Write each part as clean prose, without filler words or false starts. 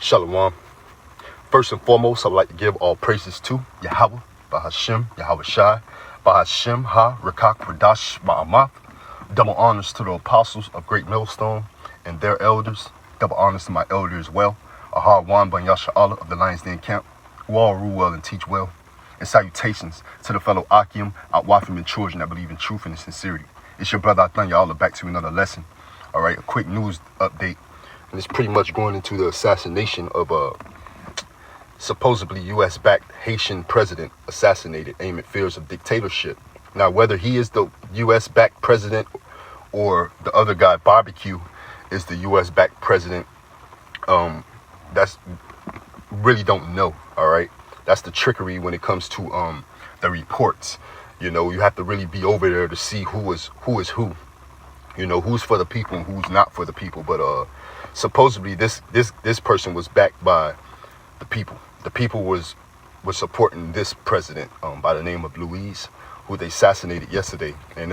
Shalom. First and foremost, I'd like to give all praises to Yahweh, Bahashem, Yahweh Shai, Bahashem, Ha, Rekak, Radash, Ba'amath. Double honors to the apostles of Great Millstone and their elders. Double honors to my elder as well, Ahar Wan Ban Yasha Allah of the Lions Den Camp, who all rule well and teach well. And salutations to the fellow Akim, Outwafim, and children that believe in truth and in sincerity. It's your brother Athanya Allah back to another lesson. All right, a quick news update. And it's pretty much going into the assassination of supposedly U.S.-backed Haitian president assassinated amid fears of dictatorship. Now, whether he is the U.S.-backed president or the other guy, Barbecue, is the U.S.-backed president, that's really don't know, all right? That's the trickery when it comes to the reports. You know, you have to really be over there to see who is who. You know, who's for the people and who's not for the people. But supposedly this person was backed by the people. The people was supporting this president by the name of Moise, who they assassinated yesterday. And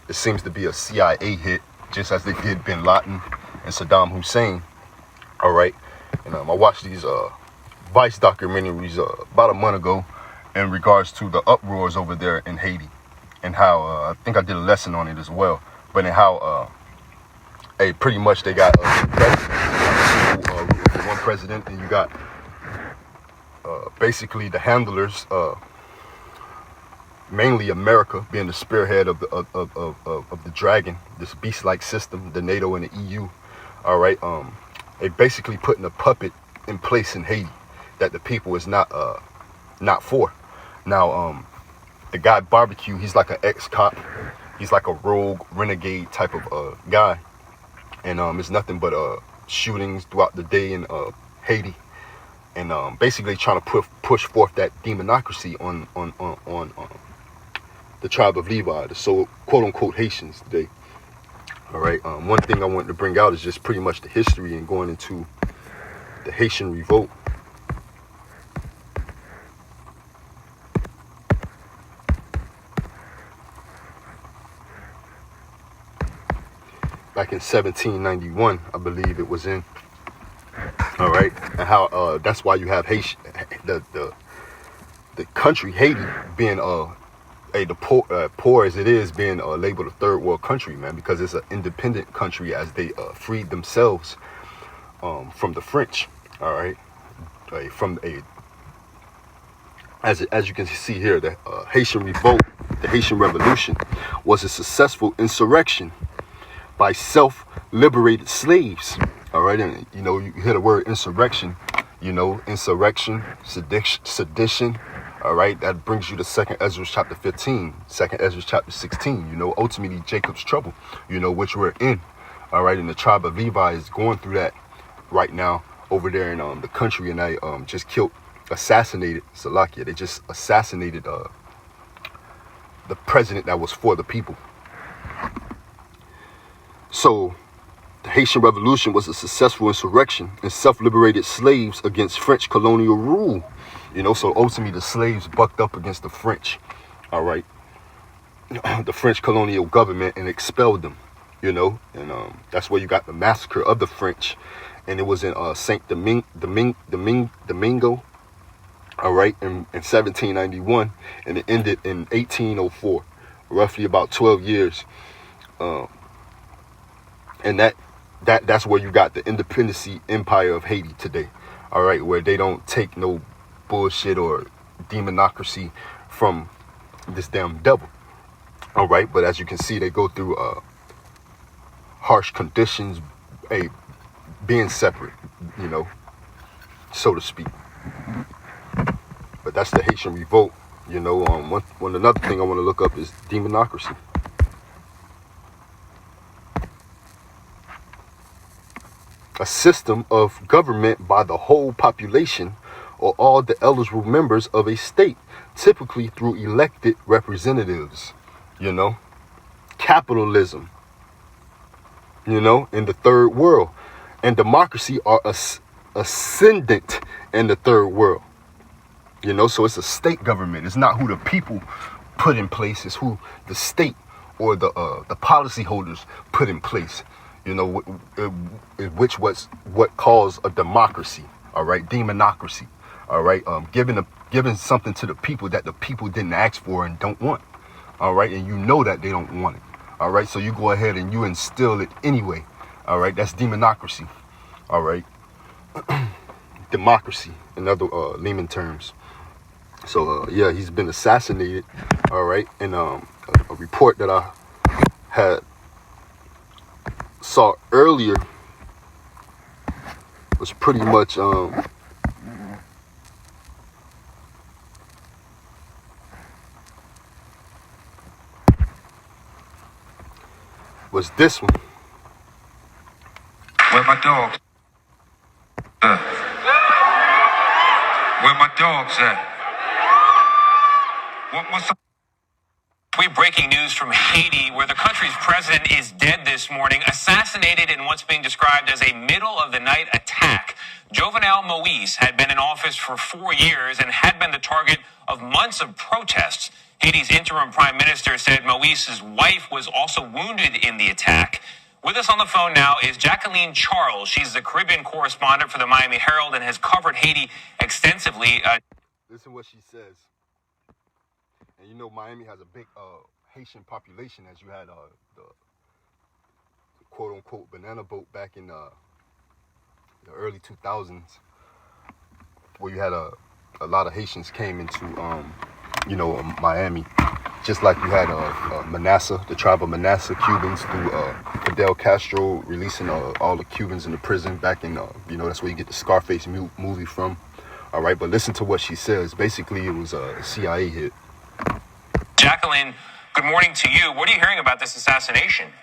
it seems to be a CIA hit, just as they did Bin Laden and Saddam Hussein. All right. And I watched these Vice documentaries about a month ago in regards to the uproars over there in Haiti, and how I think I did a lesson on it as well. But in how pretty much they got one president, and you got basically the handlers, mainly America being the spearhead of the dragon, this beast-like system, the NATO and the EU. All right, they basically putting a puppet in place in Haiti that the people is not for. Now, the guy Barbecue, he's like an ex-cop. He's like a rogue, renegade type of guy. And it's nothing but shootings throughout the day in Haiti. And basically trying to push forth that demonarcracy on the tribe of Levi, the so quote-unquote Haitians today. All right, one thing I wanted to bring out is just pretty much the history and going into the Haitian Revolt. Back in 1791, I believe it was in. All right, and how that's why you have Haiti, the country Haiti being the poor as it is, being labeled a third world country, man, because it's an independent country as they freed themselves from the French. All right, as you can see here, the Haitian Revolt, the Haitian Revolution, was a successful insurrection by self-liberated slaves. All right, and you know, you hear the word insurrection, you know, insurrection, sedition. All right, that brings you to 2nd Ezra chapter 15, 2nd Ezra chapter 16, you know, ultimately Jacob's trouble, you know, which we're in. All right, and the tribe of Levi is going through that right now over there in the country, and I just assassinated Salakia. They just assassinated the president that was for the people. So the Haitian Revolution was a successful insurrection and self-liberated slaves against French colonial rule. You know, so ultimately the slaves bucked up against the French, all right, the French colonial government, and expelled them, you know, and that's where you got the massacre of the French, and it was in Saint Domingo, all right, in 1791, and it ended in 1804, roughly about 12 years. And that's where you got the Independency empire of Haiti today. All right, where they don't take no bullshit or Demonarcracy from this damn devil. All right, but as you can see, they go through harsh conditions, being separate, you know, so to speak. But that's the Haitian Revolt. You know, another thing I want to look up is Demonarcracy. A system of government by the whole population or all the eligible members of a state, typically through elected representatives. You know, capitalism, you know, in the third world, and democracy are ascendant in the third world. You know, so it's a state government. It's not who the people put in place. It's who the state or the policyholders put in place. You know, which was what caused a democracy. All right, Demonarcracy. All right, giving something to the people that the people didn't ask for and don't want. All right, and you know that they don't want it. All right, so you go ahead and you instill it anyway. All right, that's Demonarcracy. All right, democracy in other layman terms. So yeah, he's been assassinated. All right, and a report that I had saw earlier was pretty much was this one. Where my dogs? Where my dogs at? What's up? We have breaking news from Haiti, where the country's president is dead this morning, assassinated in what's being described as a middle-of-the-night attack. Jovenel Moise had been in office for 4 years and had been the target of months of protests. Haiti's interim prime minister said Moise's wife was also wounded in the attack. With us on the phone now is Jacqueline Charles. She's the Caribbean correspondent for the Miami Herald and has covered Haiti extensively. Listen what she says. And you know Miami has a big Haitian population, as you had the quote-unquote banana boat back in the early 2000s, where you had a lot of Haitians came into Miami, just like you had Manasseh, the tribe of Manasseh, Cubans, through Fidel Castro releasing all the Cubans in the prison back in that's where you get the Scarface movie from. All right, but listen to what she says. Basically, it was a CIA hit. Jacqueline, good morning to you. What are you hearing about this assassination?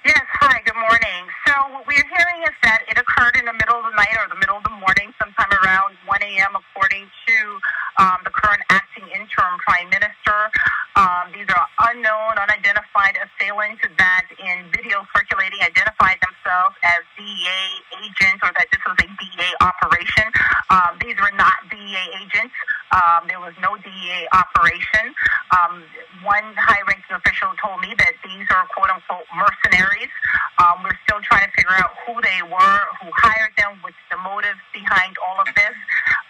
Yes, hi, good morning. So what we're hearing is that it occurred in the middle of the night or the middle of the morning, sometime around 1 a.m., according to the current acting interim prime minister. These are unknown, unidentified assailants that in video circulating identified themselves as DEA agents, or that this was a DEA operation. These were not DEA agents. There was no DEA operation. One high-ranking official told me that these are quote-unquote mercenaries. We're still trying to figure out who they were, who hired them, what's the motive behind all of this.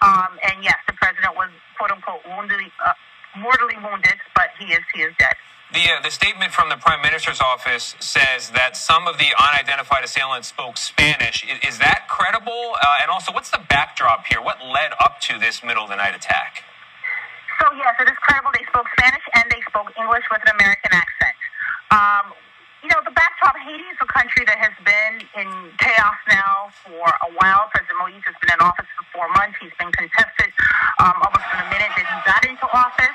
And yes, the president was quote-unquote mortally wounded, but he is dead. The statement from the Prime Minister's office says that some of the unidentified assailants spoke Spanish. Is that credible? And also, what's the backdrop here? What led up to this middle-of-the-night attack? So, yes, it is credible. They spoke Spanish and they spoke English with an American accent. The backdrop, Haiti is a country that has been in chaos now for a while. President Moise has been in office for 4 months. He's been contested almost from the minute that he got into office.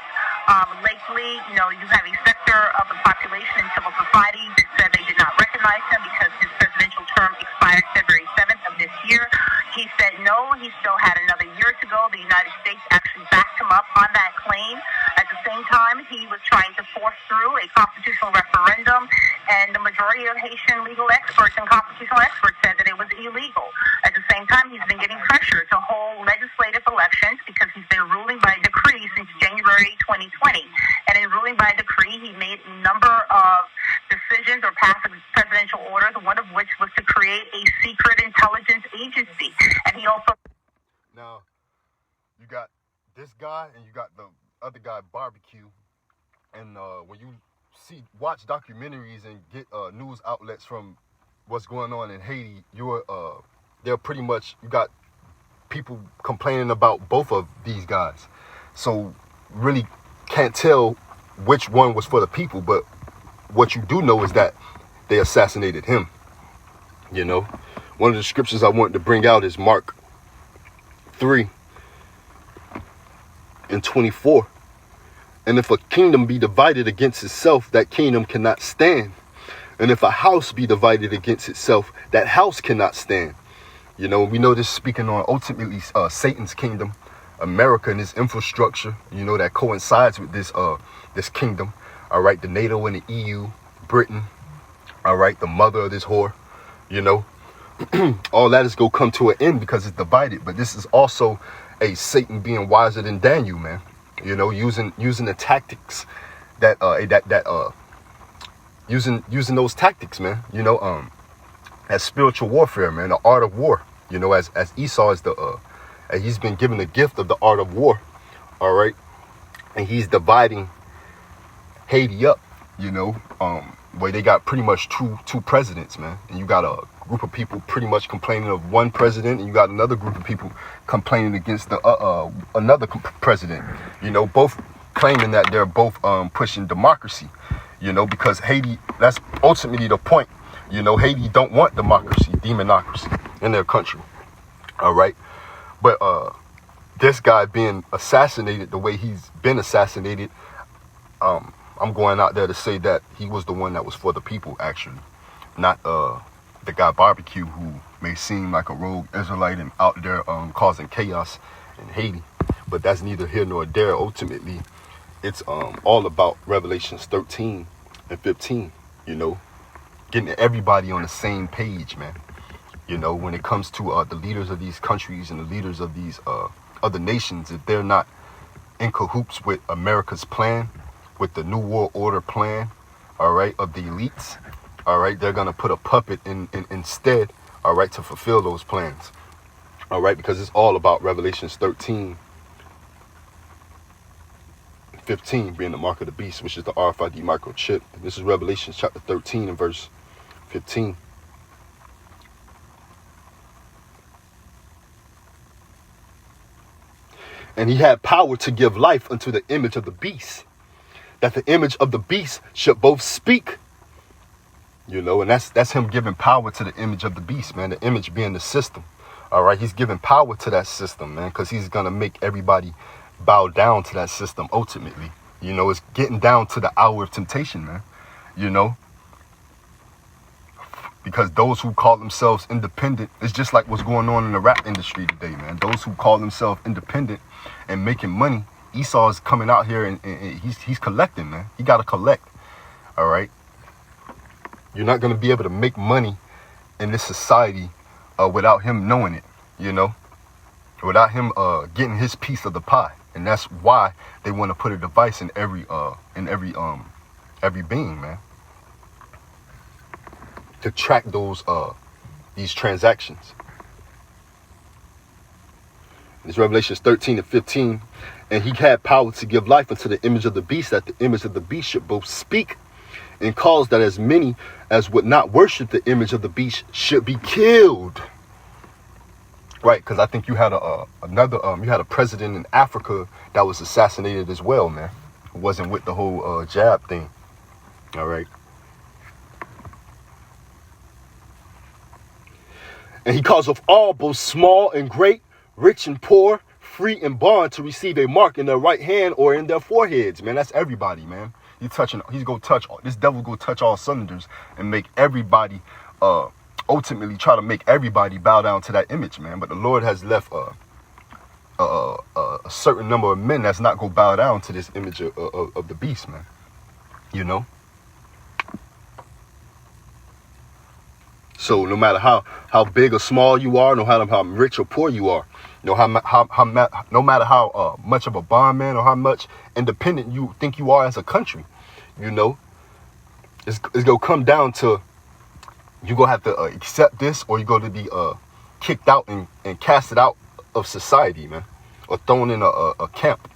Lately, you have a sector of the population and civil society that said they did not recognize him because his presidential term expired February 7th of this year. He said no, he still had another year to go. The United States actually backed him up on that claim. At the same time, he was trying to force through a constitutional referendum, and the majority of Haitian legal experts and constitutional experts said that it was illegal. At the same time, he's been getting pressure to hold legislative elections because he's been ruling by decree since January 2020. And in ruling by decree, he made a number of decisions or passed presidential orders, one of which was to create a secret intelligence agency. And he also... Now, you got this guy and you got the other guy, Barbecue. And when you watch documentaries and get news outlets from what's going on in Haiti, they're pretty much, you got people complaining about both of these guys. So really can't tell which one was for the people, but what you do know is that they assassinated him. One of the scriptures I wanted to bring out is Mark 3:24. And if a kingdom be divided against itself, that kingdom cannot stand. And if a house be divided against itself, that house cannot stand. We know this speaking on ultimately Satan's kingdom, America and its infrastructure, that coincides with this kingdom. All right, the NATO and the EU, Britain, all right, the mother of this whore, all that is going to come to an end because it's divided. But this is also a Satan being wiser than Daniel, man. Using the tactics using those tactics, man. As spiritual warfare, man, the art of war. As Esau is the and he's been given the gift of the art of war, all right, and he's dividing Haiti up, where they got pretty much two presidents, man, and you got a group of people pretty much complaining of one president, and you got another group of people complaining against the another president, both claiming that they're both pushing democracy, because Haiti, that's ultimately the point. Haiti don't want democracy, demonarcracy in their country, all right, but this guy being assassinated the way he's been assassinated, I'm going out there to say that he was the one that was for the people, actually, not the guy Barbecue, who may seem like a rogue Israelite and out there causing chaos in Haiti. But that's neither here nor there. Ultimately, it's all about Revelations 13 and 15, getting everybody on the same page, man. When it comes to the leaders of these countries and the leaders of these other nations, if they're not in cahoots with America's plan, with the New World Order plan, all right, of the elites, all right, they're going to put a puppet in instead, all right, to fulfill those plans, all right, because it's all about Revelations 13, 15 being the mark of the beast, which is the RFID microchip. And this is Revelation chapter 13 and verse 15. And he had power to give life unto the image of the beast, that the image of the beast should both speak, and that's him giving power to the image of the beast, man. The image being the system, all right. He's giving power to that system, man, because he's gonna make everybody bow down to that system. Ultimately, it's getting down to the hour of temptation, man. Because those who call themselves independent, it's just like what's going on in the rap industry today, man. Those who call themselves independent and making money, Esau is coming out here and he's collecting, man. He got to collect, all right? You're not going to be able to make money in this society without him knowing it, without him getting his piece of the pie. And that's why they want to put a device in every being, man, to track these transactions. It's Revelations 13 and 15. And he had power to give life unto the image of the beast, that the image of the beast should both speak and cause that as many as would not worship the image of the beast should be killed. Right, because I think you had a president in Africa that was assassinated as well, man. It wasn't with the whole jab thing. All right. And he caused of all, both small and great, rich and poor, free and bond, to receive a mark in their right hand or in their foreheads, man. That's everybody, man. This devil go touch all cylinders and make everybody, ultimately try to make everybody bow down to that image, man. But the Lord has left a certain number of men that's not gonna bow down to this image of the beast, man. So no matter how big or small you are, no matter how rich or poor you are, no matter how much of a bondman or how much independent you think you are as a country, it's gonna come down to you gonna have to accept this, or you're gonna be kicked out and casted out of society, man, or thrown in a camp.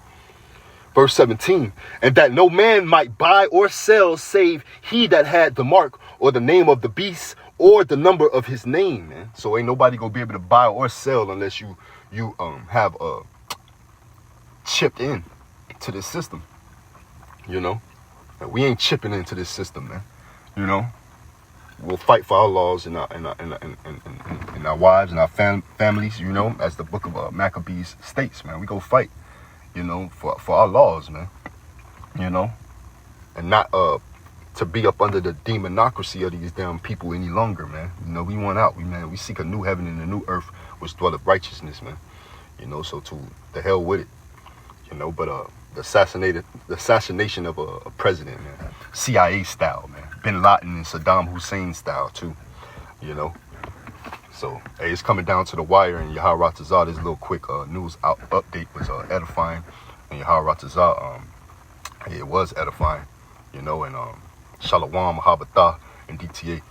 Verse 17, and that no man might buy or sell save he that had the mark or the name of the beast or the number of his name, man. So ain't nobody gonna be able to buy or sell unless you have chipped in to this system, We ain't chipping into this system, man. We'll fight for our laws and our wives and our families, as the book of Maccabees states, man. We go fight, for our laws, man, and not to be up under the demonarcracy of these damn people any longer, man. We want out. We seek a new heaven and a new earth which dwelleth righteousness, man. So to the hell with it, but the assassination of a president, man, CIA style, man, Bin Laden and Saddam Hussein style too, So hey, it's coming down to the wire, and Yahweh Ratazah, this little quick news update was edifying, and Yahweh Ratazah, it was edifying, and Shalom, Mahabatah, and DTA.